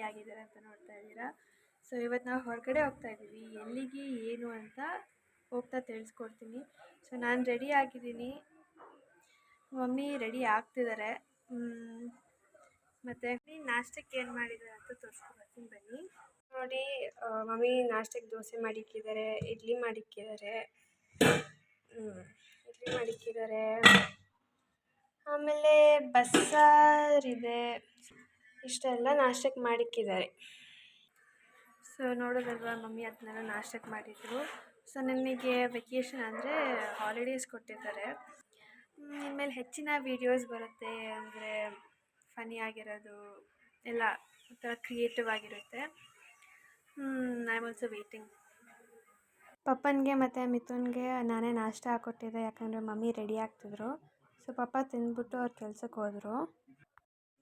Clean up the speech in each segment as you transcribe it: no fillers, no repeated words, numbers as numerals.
ಆಗಿದ್ದಾರೆ ಅಂತ ನೋಡ್ತಾ ಇದ್ದೀರಾ. ಸೊ ಇವತ್ತು ನಾವು ಹೊರಗಡೆ ಹೋಗ್ತಾ ಇದ್ದೀವಿ. ಎಲ್ಲಿಗೆ ಏನು ಅಂತ ಹೋಗ್ತಾ ತಿಳಿಸ್ಕೊಡ್ತೀನಿ. ಸೊ ನಾನು ರೆಡಿ ಆಗಿದ್ದೀನಿ, ಮಮ್ಮಿ ರೆಡಿ ಆಗ್ತಿದ್ದಾರೆ. ಮತ್ತು ನಾಷ್ಟಕ್ಕೆ ಏನು ಮಾಡಿದ್ದಾರೆ ಅಂತ ತೋರಿಸ್ಕೊಡ್ತೀನಿ ಬನ್ನಿ. ನೋಡಿ, ಮಮ್ಮಿ ನಾಷ್ಟಕ್ಕೆ ದೋಸೆ ಮಾಡಿಕ್ಕಿದ್ದಾರೆ, ಇಡ್ಲಿ ಮಾಡಿಕ್ಕಿದ್ದಾರೆ, ಆಮೇಲೆ ಬಸ್ಸಾರಿದೆ. ಇಷ್ಟೆಲ್ಲ ನಾಷ್ಟಕ್ಕೆ ಮಾಡಿಕ್ಕಿದ್ದಾರೆ. ಸೊ ನೋಡೋದಲ್ವಾ, ಮಮ್ಮಿ ಅದನ್ನೆಲ್ಲ ನಾಷ್ಟಕ್ಕೆ ಮಾಡಿದ್ರು. ಸೊ ನನಗೆ ವೆಕೇಷನ್ ಅಂದರೆ ಹಾಲಿಡೇಸ್ ಕೊಟ್ಟಿದ್ದಾರೆ. ಇನ್ಮೇಲೆ ಹೆಚ್ಚಿನ ವೀಡಿಯೋಸ್ ಬರುತ್ತೆ, ಅಂದರೆ ಫನಿ ಆಗಿರೋದು ಎಲ್ಲ ಒಂಥರ ಕ್ರಿಯೇಟಿವ್ ಆಗಿರುತ್ತೆ. I am also waiting. ಪಪ್ಪನಿಗೆ ಮತ್ತು ಮಿಥುನ್ಗೆ ನಾನೇ ನಾಷ್ಟ ಹಾಕ್ಕೊಟ್ಟಿದ್ದೆ, ಯಾಕಂದರೆ ಮಮ್ಮಿ ರೆಡಿ ಆಗ್ತಿದ್ರು. ಸೊ ಪಪ್ಪ ತಿಂದ್ಬಿಟ್ಟು ಅವ್ರು ಕೆಲ್ಸಕ್ಕೆ ಹೋದರು.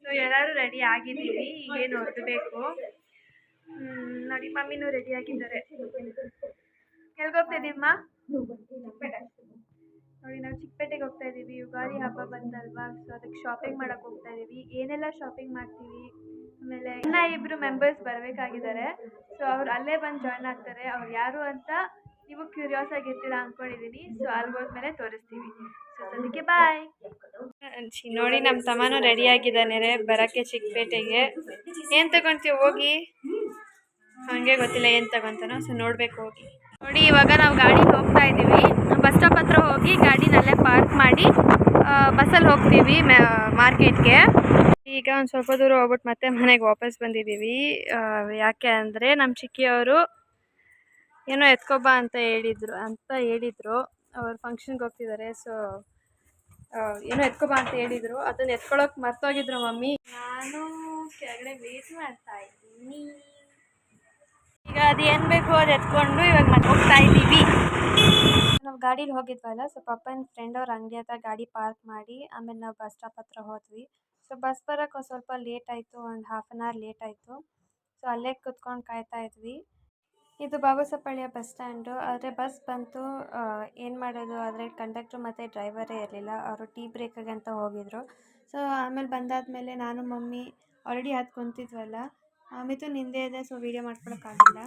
ಸೊ ಎಲ್ಲರೂ ರೆಡಿ ಆಗಿದ್ದೀವಿ, ಈಗೇನು ಹೊರಡಬೇಕು. ನೋಡಿ, ಮಮ್ಮಿನೂ ರೆಡಿ ಆಗಿದ್ದಾರೆ. ಎಲ್ಗೋಗ್ತಾಯಿದ್ದೀವಮ್ಮ? ನೋಡಿ, ನಾವು ಚಿಕ್ಕಪೇಟೆಗೆ ಹೋಗ್ತಾ ಇದ್ದೀವಿ. ಯುಗಾದಿ ಹಬ್ಬ ಬಂತಲ್ವಾ, ಸೊ ಅದಕ್ಕೆ ಶಾಪಿಂಗ್ ಮಾಡೋಕ್ಕೆ ಹೋಗ್ತಾ ಇದ್ದೀವಿ. ಏನೆಲ್ಲ ಶಾಪಿಂಗ್ ಮಾಡ್ತೀವಿ, ಆಮೇಲೆ ಇನ್ನ 2 ಮೆಂಬರ್ಸ್ ಬರಬೇಕಾಗಿದ್ದಾರೆ. ಸೊ ಅವ್ರು ಅಲ್ಲೇ ಬಂದು ಜಾಯ್ನ್ ಆಗ್ತಾರೆ. ಅವ್ರು ಯಾರು ಅಂತ ನೀವು ಕ್ಯೂರಿಯಾಸ್ ಆಗಿರ್ತೀರಾ ಅಂದ್ಕೊಂಡಿದ್ದೀನಿ. ಸೊ ಅಲ್ಲಿ ಹೋದ್ಮೇಲೆ ತೋರಿಸ್ತೀವಿ. ಸೊ ಅದಕ್ಕೆ ಬಾಯ್. ನೋಡಿ, ನಮ್ಮ ತಮ್ಮನೂ ರೆಡಿ ಆಗಿದ್ದಾನೆ ಬರೋಕ್ಕೆ ಚಿಕ್ಕಪೇಟೆಗೆ. ಏನು ತಗೊತೀವಿ ಹೋಗಿ? ಹಾಗೆ ಗೊತ್ತಿಲ್ಲ ಏನು ತಗೊತಾನೋ. ಸೊ ನೋಡಬೇಕು ಹೋಗಿ. ನೋಡಿ, ಇವಾಗ ನಾವು ಗಾಡೀಲಿ ಹೋಗ್ತಾ ಇದ್ದೀವಿ. ಬಸ್ ಸ್ಟಾಪ್ ಹತ್ರ ಹೋಗಿ ಗಾಡಿನಲ್ಲೇ ಪಾರ್ಕ್ ಮಾಡಿ ಬಸ್ಸಲ್ಲಿ ಹೋಗ್ತೀವಿ ಮಾರ್ಕೆಟ್ಗೆ. ಈಗ ಒಂದು ಸ್ವಲ್ಪ ದೂರ ಹೋಗ್ಬಿಟ್ಟು ಮತ್ತೆ ಮನೆಗೆ ವಾಪಸ್ ಬಂದಿದ್ದೀವಿ. ಯಾಕೆ ಅಂದರೆ ನಮ್ಮ ಚಿಕ್ಕಿಯವರು ಏನೋ ಎತ್ಕೊಬ್ಬ ಅಂತ ಹೇಳಿದ್ರು. ಅವ್ರು ಫಂಕ್ಷನ್ಗೆ ಹೋಗ್ತಿದ್ದಾರೆ. ಸೊ ಏನೋ ಎತ್ಕೊಬ್ಬ ಅಂತ ಹೇಳಿದರು. ಅದನ್ನು ಎತ್ಕೊಳ್ಳೋಕೆ ಮರ್ತೋಗಿದ್ರು ಮಮ್ಮಿ. ನಾನು ಕೆಳಗಡೆ ವೇಟ್ ಮಾಡ್ತಾ ಇದ್ದೀನಿ. ಈಗ ಅದು ಏನು ಬೇಕು ಅದು ಎತ್ಕೊಂಡು ಇವಾಗ ಮತ್ತೆ ಹೋಗ್ತಾ ಇದ್ದೀವಿ. ನಾವು ಗಾಡೀಲಿ ಹೋಗಿದ್ವಲ್ಲ, ಸೊ ಪಪ್ಪನ ಫ್ರೆಂಡ್ ಅವ್ರ ಅಂಗಡಿ ಹತ್ರ ಗಾಡಿ ಪಾರ್ಕ್ ಮಾಡಿ ಆಮೇಲೆ ನಾವು ಬಸ್ ಸ್ಟಾಪ್ ಹತ್ರ ಹೋದ್ವಿ. ಸೊ ಬಸ್ ಬರೋಕ್ಕೆ ಒಂದು ಸ್ವಲ್ಪ ಲೇಟ್ ಆಯಿತು, ಒಂದು 1/2 hour ಲೇಟ್ ಆಯಿತು. ಸೊ ಅಲ್ಲೇ ಕುತ್ಕೊಂಡು ಕಾಯ್ತಾ ಇದ್ವಿ. ಇದು ಬಾಬುಸಪಾಳ್ಯ ಬಸ್ ಸ್ಟ್ಯಾಂಡು. ಆದರೆ ಬಸ್ ಬಂತು, ಏನು ಮಾಡೋದು, ಆದರೆ ಕಂಡಕ್ಟ್ರು ಮತ್ತು ಡ್ರೈವರೇ ಇರಲಿಲ್ಲ. ಅವರು ಟೀ ಬ್ರೇಕಿಗೆ ಅಂತ ಹೋಗಿದ್ರು. ಸೊ ಆಮೇಲೆ ಬಂದಾದಮೇಲೆ ನಾನು ಮಮ್ಮಿ ಆಲ್ರೆಡಿ ಅದು ಕುಂತಿದ್ವಲ್ಲ, ಮಿಥುನ್ ಹಿಂದೆ ಇದೆ. So video ಮಾಡ್ಕೊಳಕ್ಕಾಗಿಲ್ಲ.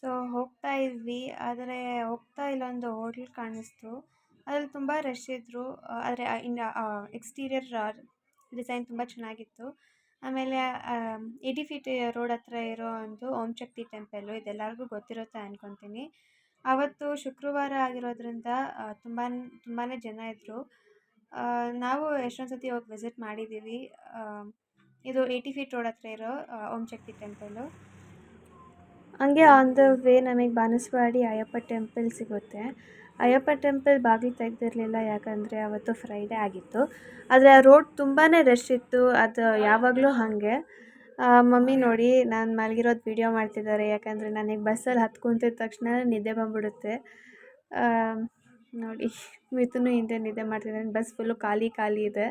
ಸೊ ಹೋಗ್ತಾ ಇದ್ವಿ, ಆದರೆ ಹೋಗ್ತಾ ಇಲ್ಲೊಂದು ಹೋಟ್ಲ್ ಕಾಣಿಸ್ತು. ಅದ್ರಲ್ಲಿ ತುಂಬ ರಶ್ ಇದ್ದರು. ಆದರೆ ಎಕ್ಸ್ಟೀರಿಯರ್ ಡಿಸೈನ್ ತುಂಬ ಚೆನ್ನಾಗಿತ್ತು. ಆಮೇಲೆ 80 feet ರೋಡ್ ಹತ್ರ ಇರೋ ಒಂದು ಓಂ ಶಕ್ತಿ ಟೆಂಪಲ್ಲು, ಇದೆಲ್ಲರಿಗೂ ಗೊತ್ತಿರುತ್ತೆ ಅಂದ್ಕೊತೀನಿ. ಆವತ್ತು ಶುಕ್ರವಾರ ಆಗಿರೋದ್ರಿಂದ ತುಂಬಾ ಜನ ಇದ್ದರು. ನಾವು ಎಷ್ಟೊಂದು ಸತಿ ಹೋಗಿ ವಿಸಿಟ್ ಮಾಡಿದ್ದೀವಿ. ಇದು 80 feet ರೋಡ್ ಹತ್ರ ಇರೋ ಓಂ ಶಕ್ತಿ ಟೆಂಪಲ್ಲು. ಹಂಗೆ ಆನ್ ದ ವೇ ನಮಗೆ ಬಾನಸವಾಡಿ ಅಯ್ಯಪ್ಪ ಟೆಂಪಲ್ ಸಿಗುತ್ತೆ. ಅಯ್ಯಪ್ಪ ಟೆಂಪಲ್ ಬಾಗಿಲು ತೆಗೆದಿರಲಿಲ್ಲ, ಯಾಕಂದರೆ ಅವತ್ತು ಫ್ರೈಡೇ ಆಗಿತ್ತು. ಆದರೆ ಆ ರೋಡ್ ತುಂಬಾ ರಶ್ ಇತ್ತು. ಅದು ಯಾವಾಗಲೂ ಹಾಗೆ. ಮಮ್ಮಿ ನೋಡಿ, ನಾನು ಮಲಗಿರೋದು ವೀಡಿಯೋ ಮಾಡ್ತಿದ್ದಾರೆ, ಯಾಕಂದರೆ ನನಗೆ ಬಸ್ಸಲ್ಲಿ ಹತ್ತು ಕುಂತಿದ ತಕ್ಷಣ ನಿದ್ದೆ ಬಂದ್ಬಿಡುತ್ತೆ. ನೋಡಿ, ಮಿಥುನು ಹಿಂದೆ ನಿದ್ದೆ ಮಾಡ್ತಿದ್ದಾನೆ. ಬಸ್ ಫುಲ್ಲು ಖಾಲಿ ಇದೆ.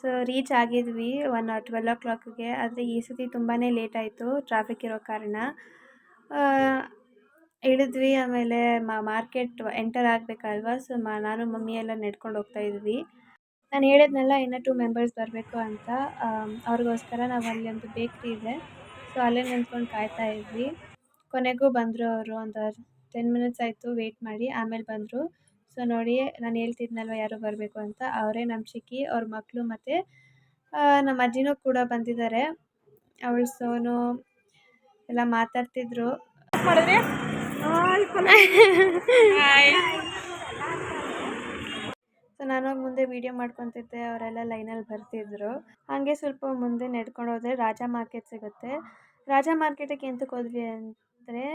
ಸೊ ರೀಚ್ ಆಗಿದ್ವಿ 12 o'clockಗೆ. ಆದರೆ ಈ ಸತಿ ತುಂಬಾ ಲೇಟ್ ಆಯಿತು, ಟ್ರಾಫಿಕ್ ಇರೋ ಕಾರಣ. ಇಳಿದ್ವಿ. ಆಮೇಲೆ ಮಾರ್ಕೆಟ್ ಎಂಟರ್ ಆಗಬೇಕಲ್ವ. ಸೊ ನಾನು ಮಮ್ಮಿ ಎಲ್ಲ ನಡ್ಕೊಂಡು ಹೋಗ್ತಾ ಇದ್ವಿ. ನಾನು ಹೇಳಿದ್ನಲ್ಲ ಇನ್ನೂ 2 ಮೆಂಬರ್ಸ್ ಬರಬೇಕು ಅಂತ. ಅವ್ರಿಗೋಸ್ಕರ ನಾವು ಅಲ್ಲಿ ಒಂದು ಬೇಕ್ರಿ ಇದೆ, ಸೊ ಅಲ್ಲೇ ನಿಂತ್ಕೊಂಡು ಕಾಯ್ತಾ ಇದ್ವಿ. ಕೊನೆಗೂ ಬಂದರು ಅವರು. ಒಂದು 10 minutes ಆಯಿತು ವೆಯ್ಟ್ ಮಾಡಿ, ಆಮೇಲೆ ಬಂದರು. ಸೊ ನೋಡಿ, ನಾನು ಹೇಳ್ತಿದ್ನಲ್ವ ಯಾರು ಬರಬೇಕು ಅಂತ, ಅವರೇ ನಮ್ಮ ಚಿಕ್ಕಿ, ಅವ್ರ ಮಕ್ಕಳು ಮತ್ತು ನಮ್ಮ ಅಜ್ಜಿನೂ ಕೂಡ ಬಂದಿದ್ದಾರೆ. ಅವಳು ಸೋನು ಎಲ್ಲ ಮಾತಾಡ್ತಿದ್ರು. ಸೊ ನಾನು ಮುಂದೆ ವೀಡಿಯೋ ಮಾಡ್ಕೊತಿದ್ದೆ, ಅವರೆಲ್ಲ ಲೈನಲ್ಲಿ ಬರ್ತಿದ್ರು. ಹಾಗೆ ಸ್ವಲ್ಪ ಮುಂದೆ ನಡ್ಕೊಂಡು ಹೋದರೆ ರಾಜಾ ಮಾರ್ಕೆಟ್ ಸಿಗುತ್ತೆ. ರಾಜಾ ಮಾರ್ಕೆಟಿಗೆ ಎಂತಕ್ಕೆ ಹೋದ್ವಿ ಅಂದರೆ,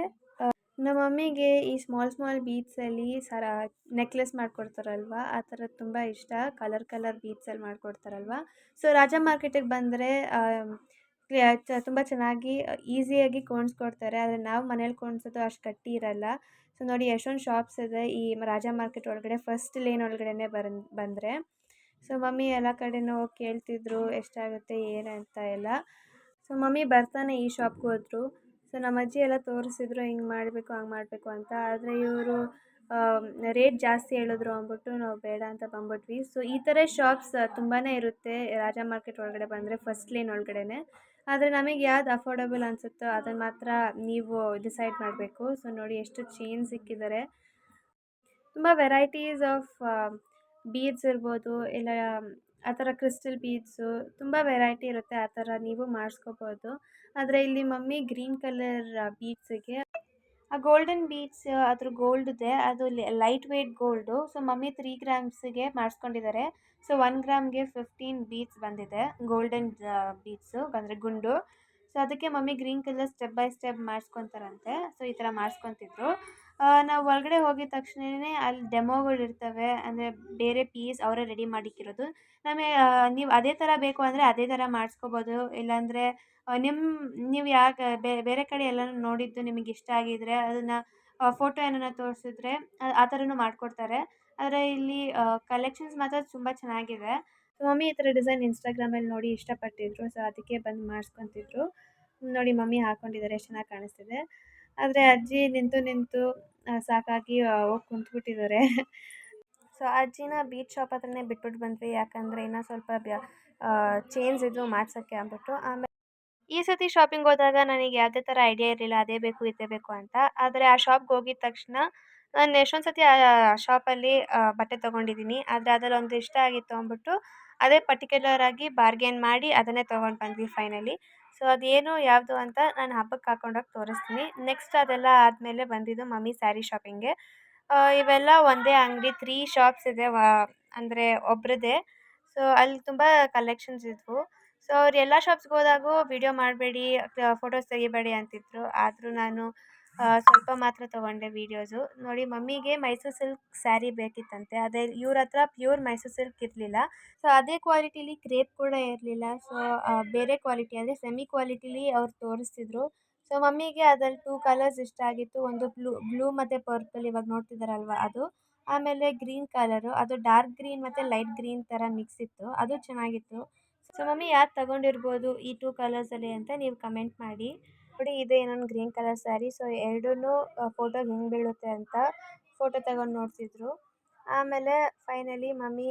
ನಮ್ಮ ಮಮ್ಮಿಗೆ ಈ ಸ್ಮಾಲ್ ಬೀಡ್ಸಲ್ಲಿ ನೆಕ್ಲೆಸ್ ಮಾಡಿಕೊಡ್ತಾರಲ್ವ, ಆ ಥರದ್ದು ತುಂಬ ಇಷ್ಟ. ಕಲರ್ ಬೀಡ್ಸಲ್ಲಿ ಮಾಡಿಕೊಡ್ತಾರಲ್ವ. ಸೊ ರಾಜಾ ಮಾರ್ಕೆಟಿಗೆ ಬಂದರೆ ತುಂಬ ಚೆನ್ನಾಗಿ ಈಸಿಯಾಗಿ ಕೋಣಿಸ್ಕೊಡ್ತಾರೆ. ಆದರೆ ನಾವು ಮನೇಲಿ ಕೋಣಿಸೋದು ಅಷ್ಟು ಗಟ್ಟಿ ಇರಲ್ಲ. ಸೊ ನೋಡಿ, ಎಷ್ಟೊಂದು ಶಾಪ್ಸ್ ಇದೆ ಈ ರಾಜಾ ಮಾರ್ಕೆಟ್ ಒಳಗಡೆ. ಫಸ್ಟ್ ಲೇನ್ ಒಳಗಡೆ ಬಂದರೆ. ಸೊ ಮಮ್ಮಿ ಎಲ್ಲ ಕಡೆನೂ ಕೇಳ್ತಿದ್ರು ಎಷ್ಟಾಗುತ್ತೆ ಏನು ಅಂತ ಎಲ್ಲ. ಸೊ ಮಮ್ಮಿ ಬರ್ತಾನೆ ಈ ಶಾಪ್ಗೆ ಹೋದ್ರು. ಸೊ ನಮ್ಮ ಅಜ್ಜಿ ಎಲ್ಲ ತೋರಿಸಿದ್ರು, ಹಿಂಗೆ ಮಾಡಬೇಕು ಹಂಗೆ ಮಾಡಬೇಕು ಅಂತ. ಆದರೆ ಇವರು ರೇಟ್ ಜಾಸ್ತಿ ಹೇಳಿದ್ರು ಅಂದ್ಬಿಟ್ಟು ನಾವು ಬೇಡ ಅಂತ ಬಂದ್ಬಿಟ್ವಿ. ಸೊ ಈ ಥರ ಶಾಪ್ಸ್ ತುಂಬಾ ಇರುತ್ತೆ ರಾಜಾ ಮಾರ್ಕೆಟ್ ಒಳಗಡೆ ಬಂದರೆ, ಫಸ್ಟ್ ಲೇನ್ ಒಳಗಡೆ. ಆದರೆ ನಮಗೆ ಯಾವ್ದು ಅಫೋರ್ಡಬಲ್ ಅನಿಸುತ್ತೋ ಅದನ್ನು ಮಾತ್ರ ನೀವು ಡಿಸೈಡ್ ಮಾಡಬೇಕು. ಸೊ ನೋಡಿ ಎಷ್ಟು ಚೈನ್ ಸಿಕ್ಕಿದ್ದಾರೆ. ತುಂಬ ವೆರೈಟೀಸ್ ಆಫ್ ಬೀಡ್ಸ್ ಇರ್ಬೋದು, ಇಲ್ಲ ಆ ಥರ ಕ್ರಿಸ್ಟಲ್ ಬೀಡ್ಸು ತುಂಬ ವೆರೈಟಿ ಇರುತ್ತೆ. ಆ ಥರ ನೀವು ಮಾಡಿಸ್ಕೋಬೋದು. ಆದರೆ ಇಲ್ಲಿ ಮಮ್ಮಿ ಗ್ರೀನ್ ಕಲರ್ ಬೀಡ್ಸಿಗೆ ಆ ಗೋಲ್ಡನ್ ಬೀಡ್ಸ್ ಅದ್ರ ಗೋಲ್ಡ್ದೆ ಅದು light weight gold. So mummy 3 ಗ್ರಾಮ್ಸಿಗೆ ಮಾಡಿಸ್ಕೊಂಡಿದ್ದಾರೆ. ಸೊ 1 ಗ್ರಾಮ್ಗೆ 15 ಬೀಡ್ಸ್ ಬಂದಿದೆ, ಗೋಲ್ಡನ್ ಬೀಡ್ಸು ಅಂದರೆ ಗುಂಡು. ಸೊ ಅದಕ್ಕೆ mummy green colour step by step ಮಾಡಿಸ್ಕೊತಾರಂತೆ. ಸೊ ಈ ಥರ ಮಾಡಿಸ್ಕೊತಿದ್ರು. ನಾವು ಒಳಗಡೆ ಹೋಗಿದ ತಕ್ಷಣವೇ ಅಲ್ಲಿ ಡೆಮೋಗಳು ಇರ್ತವೆ, ಅಂದರೆ ಬೇರೆ ಪೀಸ್ ಅವರೇ ರೆಡಿ ಮಾಡಿಕ್ಕಿರೋದು. ನಮಗೆ ನೀವು ಅದೇ ಥರ ಬೇಕು ಅಂದರೆ ಅದೇ ಥರ ಮಾಡಿಸ್ಕೋಬೋದು. ಇಲ್ಲಾಂದರೆ ನೀವು ಯಾಕೆ ಬೇರೆ ಕಡೆ ಎಲ್ಲನೂ ನೋಡಿದ್ದು ನಿಮಗೆ ಇಷ್ಟ ಆಗಿದ್ರೆ ಅದನ್ನು ಫೋಟೋ ಏನಾರ ತೋರಿಸಿದ್ರೆ ಆ ಥರನೂ ಮಾಡಿಕೊಡ್ತಾರೆ. ಆದರೆ ಇಲ್ಲಿ ಕಲೆಕ್ಷನ್ಸ್ ಮಾತ್ರ ತುಂಬ ಚೆನ್ನಾಗಿದೆ. ಮಮ್ಮಿ ಈ ಥರ ಡಿಸೈನ್ ಇನ್ಸ್ಟಾಗ್ರಾಮಲ್ಲಿ ನೋಡಿ ಇಷ್ಟಪಟ್ಟಿದ್ರು. ಸೊ ಅದಕ್ಕೆ ಬಂದು ಮಾಡಿಸ್ಕೊತಿದ್ರು. ನೋಡಿ ಮಮ್ಮಿ ಹಾಕ್ಕೊಂಡಿದ್ದಾರೆ, ಎಷ್ಟು ಚೆನ್ನಾಗಿ ಕಾಣಿಸ್ತಿದೆ. ಆದರೆ ಅಜ್ಜಿ ನಿಂತು ಸಾಕಾಗಿ ಹೋಗಿ ಕುಂತ್ಬಿಟ್ಟಿದ್ದಾರೆ. ಸೊ ಅಜ್ಜಿನ ಬೀಚ್ ಶಾಪ್ ಹತ್ರನೇ ಬಿಟ್ಬಿಟ್ಟು ಬಂದ್ವಿ, ಯಾಕಂದರೆ ಇನ್ನೂ ಸ್ವಲ್ಪ ಚೇಂಜ್ ಇದ್ದು ಮಾಡ್ಸೋಕ್ಕೆ ಅಂದ್ಬಿಟ್ಟು. ಆಮೇಲೆ ಈ ಸತಿ ಶಾಪಿಂಗ್ ಹೋದಾಗ ನನಗೆ ಯಾವುದೇ ಥರ ಐಡಿಯಾ ಇರಲಿಲ್ಲ ಅದೇ ಬೇಕು ಇದೇ ಬೇಕು ಅಂತ. ಆದರೆ ಆ ಶಾಪ್ಗೆ ಹೋಗಿದ ತಕ್ಷಣ ನಾನು ಎಷ್ಟೊಂದು ಸತಿ ಆ ಶಾಪಲ್ಲಿ ಬಟ್ಟೆ ತೊಗೊಂಡಿದ್ದೀನಿ. ಆದರೆ ಅದರಲ್ಲಿ ಒಂದು ಇಷ್ಟ ಆಗಿತ್ತು ಅಂದ್ಬಿಟ್ಟು ಅದೇ ಪರ್ಟಿಕ್ಯುಲರ್ ಆಗಿ ಬಾರ್ಗೇನ್ ಮಾಡಿ ಅದನ್ನೇ ತೊಗೊಂಡು ಬಂದ್ವಿ ಫೈನಲಿ. ಸೊ ಅದೇನು ಯಾವುದು ಅಂತ ನಾನು ಹಬ್ಬಕ್ಕೆ ಹಾಕ್ಕೊಂಡೋಗಿ ತೋರಿಸ್ತೀನಿ. ನೆಕ್ಸ್ಟ್ ಅದೆಲ್ಲ ಆದಮೇಲೆ ಬಂದಿದ್ದು ಮಮ್ಮಿ ಸ್ಯಾರಿ ಶಾಪಿಂಗ್ಗೆ. ಇವೆಲ್ಲ ಒಂದೇ ಅಂಗಡಿ, 3 ಶಾಪ್ಸ್ ಇದೆ, ಅಂದರೆ ಒಬ್ರದ್ದೇ. ಸೊ ಅಲ್ಲಿ ತುಂಬ ಕಲೆಕ್ಷನ್ಸ್ ಇದ್ವು. ಸೊ ಅವ್ರು ಎಲ್ಲ ಶಾಪ್ಸ್ಗೆ ಹೋದಾಗೂ ವಿಡಿಯೋ ಮಾಡಬೇಡಿ, ಫೋಟೋಸ್ ತೆಗಿಬೇಡಿ ಅಂತಿದ್ರು. ಆದರೂ ನಾನು ಸ್ವಲ್ಪ ಮಾತ್ರ ತೊಗೊಂಡೆ ವೀಡಿಯೋಸು. ನೋಡಿ ಮಮ್ಮಿಗೆ ಮೈಸೂರು ಸಿಲ್ಕ್ ಸ್ಯಾರಿ ಬೇಕಿತ್ತಂತೆ. ಅದೇ ಇವ್ರ ಹತ್ರ ಪ್ಯೂರ್ ಮೈಸೂರು ಸಿಲ್ಕ್ ಇರಲಿಲ್ಲ. ಸೊ ಅದೇ ಕ್ವಾಲಿಟಿಲಿ ಕ್ರೇಪ್ ಕೂಡ ಇರಲಿಲ್ಲ. ಸೊ ಬೇರೆ ಕ್ವಾಲಿಟಿ ಅಂದರೆ ಸೆಮಿ ಕ್ವಾಲಿಟಿಲಿ ಅವ್ರು ತೋರಿಸ್ತಿದ್ರು. ಸೊ ಮಮ್ಮಿಗೆ ಅದ್ರಲ್ಲಿ 2 ಕಲರ್ಸ್ ಇಷ್ಟ ಆಗಿತ್ತು. ಒಂದು ಬ್ಲೂ ಮತ್ತು ಪರ್ಪಲ್ ಇವಾಗ ನೋಡ್ತಿದ್ದಾರಲ್ವ ಅದು. ಆಮೇಲೆ ಗ್ರೀನ್ ಕಲರು, ಅದು ಡಾರ್ಕ್ ಗ್ರೀನ್ ಮತ್ತು ಲೈಟ್ ಗ್ರೀನ್ ಥರ ಮಿಕ್ಸ್ ಇತ್ತು, ಅದು ಚೆನ್ನಾಗಿತ್ತು. ಸೊ ಮಮ್ಮಿ ಯಾವ್ದು ತಗೊಂಡಿರ್ಬೋದು ಈ 2 ಕಲರ್ಸಲ್ಲಿ ಅಂತ ನೀವು ಕಮೆಂಟ್ ಮಾಡಿ. ನೋಡಿ ಇದೆ ಇನ್ನೊಂದು ಗ್ರೀನ್ ಕಲರ್ ಸ್ಯಾರಿ. ಸೊ ಎರಡೂ ಫೋಟೋಗೆ ಹೆಂಗೆ ಬೀಳುತ್ತೆ ಅಂತ ಫೋಟೋ ತಗೊಂಡು ನೋಡ್ತಿದ್ರು. ಆಮೇಲೆ ಫೈನಲಿ ಮಮ್ಮಿ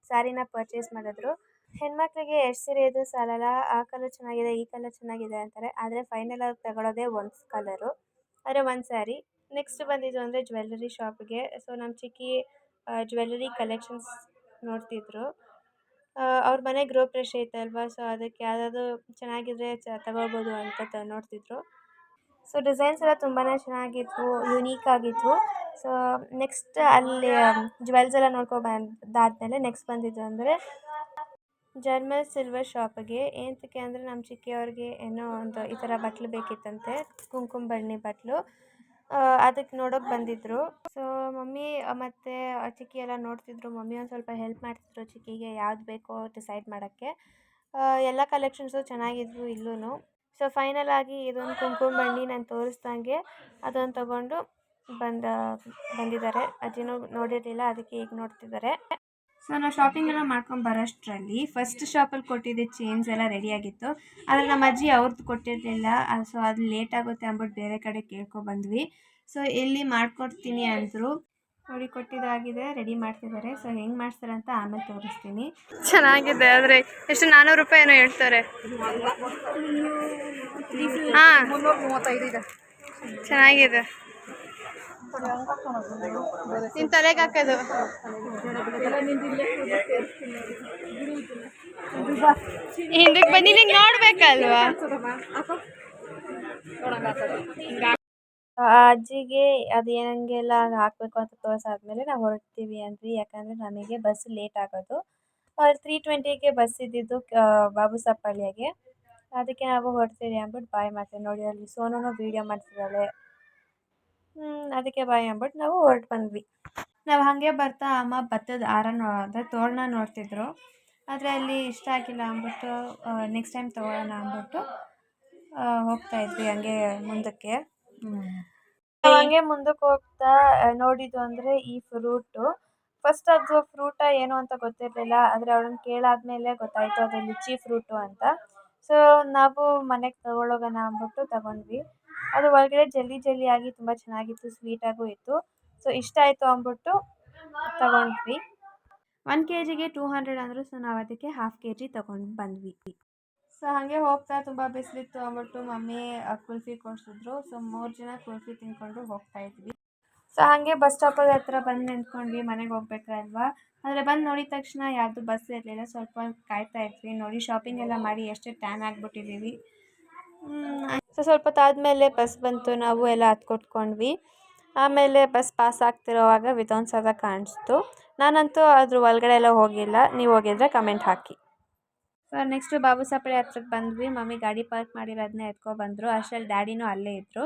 ಸ್ಯಾರಿನ ಪರ್ಚೇಸ್ ಮಾಡಿದ್ರು. ಹೆಣ್ಮಕ್ಳಿಗೆ ಎಷ್ಟು ಸೀರೆ ಇದ್ರೂ ಸಾಲಲ್ಲ, ಆ ಕಲರ್ ಚೆನ್ನಾಗಿದೆ ಈ ಕಲರ್ ಚೆನ್ನಾಗಿದೆ ಅಂತಾರೆ. ಆದರೆ ಫೈನಲ್ ಆಗಿ ತಗೊಳ್ಳೋದೇ ಒಂದು ಕಲರು, ಆದರೆ ಒಂದು ಸ್ಯಾರಿ. ನೆಕ್ಸ್ಟ್ ಬಂದಿದ್ದು ಅಂದರೆ ಜ್ಯುವೆಲ್ಲರಿ ಶಾಪ್ಗೆ. ಸೊ ನಮ್ಮ ಚಿಕ್ಕಿ ಜ್ಯುವೆಲ್ಲರಿ ಕಲೆಕ್ಷನ್ಸ್ ನೋಡ್ತಿದ್ರು. ಅವ್ರ ಮನೆ ಗೃಹಪ್ರವೇಶ ಇತ್ತಲ್ವ, ಸೊ ಅದಕ್ಕೆ ಯಾವುದಾದ್ರು ಚೆನ್ನಾಗಿದ್ರೆ ತಗೋಬೋದು ಅಂತ ನೋಡ್ತಿದ್ರು. ಸೊ ಡಿಸೈನ್ಸ್ ಎಲ್ಲ ತುಂಬಾ ಚೆನ್ನಾಗಿತ್ತು, ಯುನೀಕ್ ಆಗಿತ್ತು. ಸೊ ನೆಕ್ಸ್ಟ್ ಅಲ್ಲಿ ಜ್ಯುವೆಲ್ಸ್ ಎಲ್ಲ ಬಂದಾದಮೇಲೆ ನೆಕ್ಸ್ಟ್ ಬಂದಿದ್ದು ಅಂದರೆ ಜರ್ಮಲ್ ಸಿಲ್ವರ್ ಶಾಪಿಗೆ. ಏನಕ್ಕೆ ಅಂದರೆ ನಮ್ಮ ಚಿಕ್ಕಿಯವ್ರಿಗೆ ಏನೋ ಒಂದು ಈ ಥರ ಬಟ್ಲು ಬೇಕಿತ್ತಂತೆ, ಕುಂಕುಮ ಬಣ್ಣಿ ಬಟ್ಲು. ಅದಕ್ಕೆ ನೋಡೋಕೆ ಬಂದಿದ್ದರು. ಸೊ ಮಮ್ಮಿ ಮತ್ತು ಚಿಕ್ಕಿ ಎಲ್ಲ ನೋಡ್ತಿದ್ರು. ಮಮ್ಮಿ ಒಂದು ಸ್ವಲ್ಪ ಹೆಲ್ಪ್ ಮಾಡ್ತಿದ್ರು ಚಿಕ್ಕಿಗೆ ಯಾವ್ದು ಬೇಕೋ ಡಿಸೈಡ್ ಮಾಡೋಕ್ಕೆ. ಎಲ್ಲ ಕಲೆಕ್ಷನ್ಸು ಚೆನ್ನಾಗಿದ್ವು ಇಲ್ಲೂ. ಸೊ ಫೈನಲ್ ಆಗಿ ಇದೊಂದು ಕುಂಕುಮ ಬಣ್ಣಿ ನಾನು ತೋರಿಸ್ದಂಗೆ ಅದನ್ನು ತೊಗೊಂಡು ಬಂದಿದ್ದಾರೆ. ಅಜ್ಜಿನೂ ನೋಡಿರಲಿಲ್ಲ, ಅದಕ್ಕೆ ಈಗ ನೋಡ್ತಿದ್ದಾರೆ. ಸೊ ನಾವು ಶಾಪಿಂಗ್ ಎಲ್ಲ ಮಾಡ್ಕೊಂಡು ಬರೋಷ್ಟರಲ್ಲಿ ಫಸ್ಟ್ ಶಾಪಲ್ಲಿ ಕೊಟ್ಟಿದ್ದೆ ಚೇಂಜ್ ಎಲ್ಲ ರೆಡಿಯಾಗಿತ್ತು. ಆದರೆ ನಮ್ಮ ಅಜ್ಜಿ ಅವ್ರದ್ದು ಕೊಟ್ಟಿರಲಿಲ್ಲ. ಸೊ ಅದು ಲೇಟ್ ಆಗುತ್ತೆ ಅಂದ್ಬಿಟ್ಟು ಬೇರೆ ಕಡೆ ಕೇಳ್ಕೊಬಂದ್ವಿ. ಸೊ ಎಲ್ಲಿ ಮಾಡಿಕೊಡ್ತೀನಿ ಅಂದರು. ನೋಡಿ ಕೊಟ್ಟಿದ್ದಾಗಿದೆ, ರೆಡಿ ಮಾಡ್ತಿದ್ದಾರೆ. ಸೊ ಹೆಂಗೆ ಮಾಡ್ತಾರೆ ಅಂತ ಆಮೇಲೆ ತೋರಿಸ್ತೀನಿ. ಚೆನ್ನಾಗಿದೆ, ಆದರೆ ಎಷ್ಟು 400 ರೂಪಾಯಿ ಏನೋ ಹೇಳ್ತಾರೆ. ಹಾಂ, 335 ಇದೆ. ಚೆನ್ನಾಗಿದೆ. ನಿನ್ನ ತಲೆಗೆ ಹಾಕೋದು ಹಿಂದಕ್ಕೆ ಬನ್ನಿ, ನಿಂಗೆ ನೋಡ್ಬೇಕಲ್ವಾ. ಅಜ್ಜಿಗೆ ಅದು ಏನಂಗೆಲ್ಲ ಹಾಕಬೇಕು ಅಂತ ತೋರಿಸಾದ್ಮೇಲೆ ನಾವು ಹೊರಡ್ತೀವಿ ಅಂದ್ವಿ. ಯಾಕಂದರೆ ನಮಗೆ ಬಸ್ ಲೇಟ್ ಆಗೋದು. 3:20ಗೆ ಬಸ್ ಇದ್ದಿದ್ದು ಬಾಬುಸಪಾಳ್ಯಗೆ. ಅದಕ್ಕೆ ನಾವು ಹೊರಡ್ತೀವಿ ಅಂದ್ಬಿಟ್ಟು ಬಾಯ್ ಮಾಡ್ತೀವಿ. ನೋಡಿ ಅಲ್ಲಿ ಸೋನೂ ವೀಡಿಯೋ ಮಾಡ್ತಿದ್ದಾಳೆ. ಅದಕ್ಕೆ ಬಾಯ್ ಅಂದ್ಬಿಟ್ಟು ನಾವು ಹೊರಟು ಬಂದ್ವಿ. ನಾವು ಹಾಗೆ ಬರ್ತಾ ಅಮ್ಮ ಭತ್ತದ ಹಾರ ಅಂದರೆ ತೋರಣ ನೋಡ್ತಿದ್ರು. ಆದರೆ ಅಲ್ಲಿ ಇಷ್ಟ ಆಗಿಲ್ಲ ಅಂದ್ಬಿಟ್ಟು ನೆಕ್ಸ್ಟ್ ಟೈಮ್ ತೊಗೊಳ್ಳೋಣ ಅಂದ್ಬಿಟ್ಟು ಹೋಗ್ತಾಯಿದ್ವಿ ಹಂಗೆ ಮುಂದಕ್ಕೆ. ಹಂಗೆ ಮುಂದಕ್ಕೆ ಹೋಗ್ತಾ ನೋಡಿದ್ದು ಅಂದರೆ ಈ ಫ್ರೂಟು. ಫಸ್ಟ್ ಅದು ಫ್ರೂಟ ಏನು ಅಂತ ಗೊತ್ತಿರಲಿಲ್ಲ. ಆದರೆ ಅವಳನ್ನ ಕೇಳಾದ್ಮೇಲೆ ಗೊತ್ತಾಯಿತು ಅದು ಲಿಚಿ ಫ್ರೂಟು ಅಂತ. ಸೊ ನಾವು ಮನೆಗೆ ತೊಗೊಳೋಗೋಣ ಅಂದ್ಬಿಟ್ಟು ತಗೊಂಡ್ವಿ. ಅದು ಒಳಗಡೆ ಜೆಲ್ಲಿ ಆಗಿ ತುಂಬ ಚೆನ್ನಾಗಿತ್ತು, ಸ್ವೀಟಾಗೂ ಇತ್ತು. ಸೊ ಇಷ್ಟ ಆಯಿತು ಅಂದ್ಬಿಟ್ಟು ತಗೊಂಡ್ವಿ. 1 kgಗೆ 200 ಅಂದರು. ಸೊ ನಾವು ಅದಕ್ಕೆ 1/2 kg ತೊಗೊಂಡು ಬಂದ್ವಿ. ಸೊ ಹಾಗೆ ಹೋಗ್ತಾ ತುಂಬ ಬಿಸಿಲಿತ್ತು ಅಂದ್ಬಿಟ್ಟು ಮಮ್ಮಿ ಕುಲ್ಫಿ ಕೊಡಿಸಿದ್ರು. ಸೊ 3 ಜನ ಕುಲ್ಫಿ ತಿಂದ್ಕೊಂಡು ಹೋಗ್ತಾ ಇದ್ವಿ. ಸೊ ಹಾಗೆ ಬಸ್ ಸ್ಟಾಪಲ್ಲಿ ಹತ್ರ ಬಂದು ನಿಂತ್ಕೊಂಡ್ವಿ, ಮನೆಗೆ ಹೋಗ್ಬೇಕಲ್ವಾ. ಆದರೆ ಬಂದು ನೋಡಿದ ತಕ್ಷಣ ಯಾವುದು ಬಸ್ ಇರಲಿಲ್ಲ. ಸ್ವಲ್ಪ ಕಾಯ್ತಾ ಇದ್ವಿ. ನೋಡಿ ಶಾಪಿಂಗ್ ಎಲ್ಲ ಮಾಡಿ ಎಷ್ಟು ಟ್ಯಾನ್ ಆಗಿಬಿಟ್ಟಿದ್ದೀವಿ. ಸೊ ಸ್ವಲ್ಪ ಹೊತ್ತಾದಮೇಲೆ ಬಸ್ ಬಂತು, ನಾವು ಎಲ್ಲ ಹತ್ಕೊಟ್ಕೊಂಡ್ವಿ. ಆಮೇಲೆ ಬಸ್ ಪಾಸ್ ಆಗ್ತಿರೋವಾಗ ವಿಧಾನಸೌಧ ಕಾಣಿಸ್ತು. ನಾನಂತೂ ಅದ್ರ ಒಳಗಡೆ ಎಲ್ಲ ಹೋಗಿಲ್ಲ. ನೀವು ಹೋಗಿದ್ರೆ ಕಮೆಂಟ್ ಹಾಕಿ. ಸೊ ನೆಕ್ಸ್ಟು ಬಾಬು ಸಪ್ಳೆ ಹತ್ರಕ್ಕೆ ಬಂದ್ವಿ. ಮಮ್ಮಿ ಗಾಡಿ ಪಾರ್ಕ್ ಮಾಡಿರೋದನ್ನ ಎತ್ಕೊಬಂದರು. ಅಷ್ಟರಲ್ಲಿ ಡ್ಯಾಡಿನೂ ಅಲ್ಲೇ ಇದ್ದರು.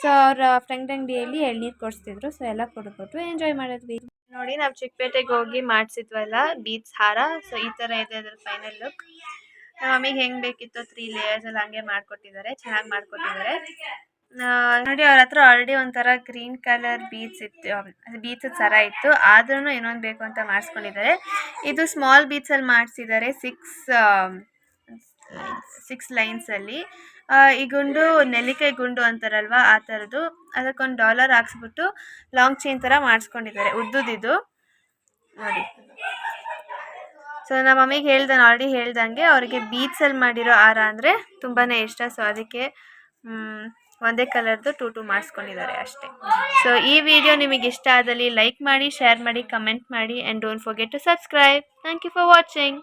ಸೊ ಅವರ ಫ್ರೆಂಡ್ ಅಂಗಡಿಯಲ್ಲಿ ಎಳ್ನೀರು ಕೊಡಿಸ್ತಿದ್ರು. ಸೊ ಎಲ್ಲ ಕೊಟ್ಬಿಟ್ಟು ಎಂಜಾಯ್ ಮಾಡಿದ್ವಿ. ನೋಡಿ ನಾವು ಚಿಕ್ಕಪೇಟೆಗೆ ಹೋಗಿ ಮಾಡಿಸಿದ್ವಲ್ಲ ಬೀಚ್ ಹಾರ. ಸೊ ಈ ಥರ ಇದೆ ಅದ್ರ ಫೈನಲ್ ಲುಕ್. ನಮ್ಮ ಮಮ್ಮಿಗೆ ಹೆಂಗೆ ಬೇಕಿತ್ತು 3 ಲೇಯರ್ಸಲ್ಲಿ ಹಂಗೆ ಮಾಡಿಕೊಟ್ಟಿದ್ದಾರೆ, ಚೆನ್ನಾಗಿ ಮಾಡಿಕೊಟ್ಟಿದ್ದಾರೆ. ನೋಡಿ ಅವ್ರ ಹತ್ರ ಆಲ್ರೆಡಿ ಒಂಥರ ಗ್ರೀನ್ ಕಲರ್ ಬೀಚ್ ಸರ ಇತ್ತು, ಆದ್ರೂ ಇನ್ನೊಂದು ಬೇಕು ಅಂತ ಮಾಡಿಸ್ಕೊಂಡಿದ್ದಾರೆ. ಇದು ಸ್ಮಾಲ್ ಬೀಚಲ್ಲಿ ಮಾಡಿಸಿದ್ದಾರೆ, 6 ಲೈನ್ಸಲ್ಲಿ. ಈ ಗುಂಡು ನೆಲ್ಲಿಕಾಯಿ ಗುಂಡು ಅಂತಾರಲ್ವ ಆ ಥರದ್ದು. ಅದಕ್ಕೊಂದು ಡಾಲರ್ ಹಾಕ್ಸ್ಬಿಟ್ಟು ಲಾಂಗ್ ಚೈನ್ ಥರ ಮಾಡಿಸ್ಕೊಂಡಿದ್ದಾರೆ, ಉದ್ದುದಿದ್ದು ನೋಡಿ. ಸೊ ನಮ್ಮ ಮಮ್ಮಿಗೆ ಆಲ್ರೆಡಿ ಹೇಳ್ದಂಗೆ ಅವರಿಗೆ ಬೀಚಲ್ಲಿ ಮಾಡಿರೋ ಹಾರ ಅಂದರೆ ತುಂಬಾ ಇಷ್ಟ. ಸೊ ಅದಕ್ಕೆ ಒಂದೇ ಕಲರ್ದು 2 ಮಾಡಿಸ್ಕೊಂಡಿದ್ದಾರೆ ಅಷ್ಟೇ. ಸೊ ಈ ವಿಡಿಯೋ ನಿಮಗೆ ಇಷ್ಟ ಆದಲ್ಲಿ ಲೈಕ್ ಮಾಡಿ, ಶೇರ್ ಮಾಡಿ, ಕಮೆಂಟ್ ಮಾಡಿ and don't forget to subscribe. Thank you for watching.